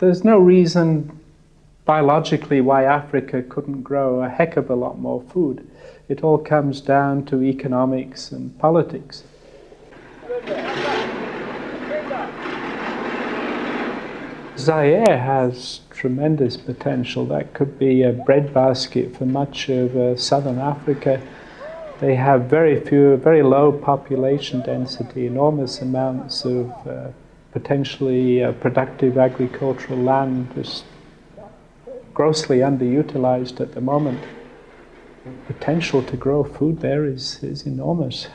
there's no reason biologically why Africa couldn't grow a heck of a lot more food. It all comes down to economics and politics. Zaire has tremendous potential. That could be a breadbasket for much of southern Africa. They have very low population density, enormous amounts of potentially productive agricultural land, just grossly underutilized at the moment. The potential to grow food there is enormous.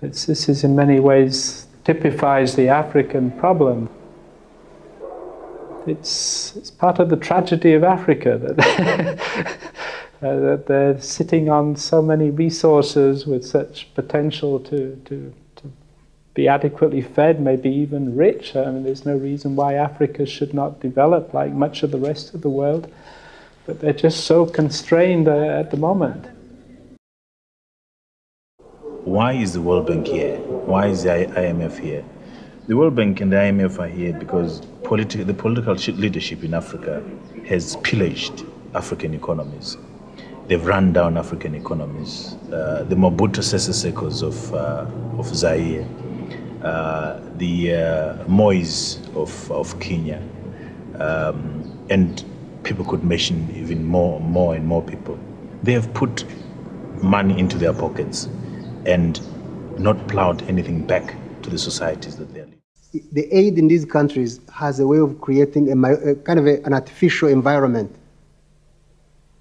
This is in many ways typifies the African problem. It's part of the tragedy of Africa that, that they're sitting on so many resources with such potential to be adequately fed, maybe even rich. I mean, there's no reason why Africa should not develop like much of the rest of the world, but they're just so constrained at the moment. Why is the World Bank here? Why is the IMF here? The World Bank and the IMF are here because the political leadership in Africa has pillaged African economies. They've run down African economies. The Mobutu Sese Sekos of Zaire, the Mois of Kenya, and people could mention even more and more people. They have put money into their pockets and not plowed anything back to the societies that they are living. The aid in these countries has a way of creating a kind of an artificial environment.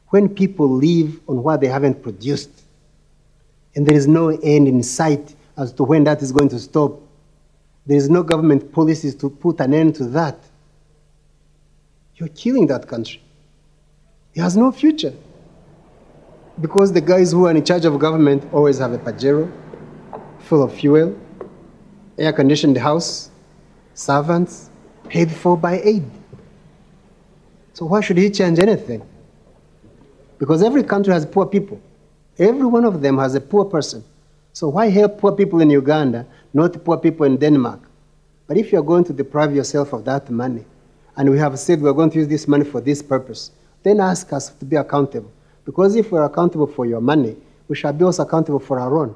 When people live on what they haven't produced, and there is no end in sight as to when that is going to stop, there is no government policies to put an end to that, you're killing that country. It has no future. Because the guys who are in charge of government always have a Pajero full of fuel, air-conditioned house, servants, paid for by aid. So why should he change anything? Because every country has poor people. Every one of them has a poor person. So why help poor people in Uganda, not poor people in Denmark? But if you're going to deprive yourself of that money, and we have said we're going to use this money for this purpose, then ask us to be accountable. Because if we're accountable for your money, we shall be also accountable for our own.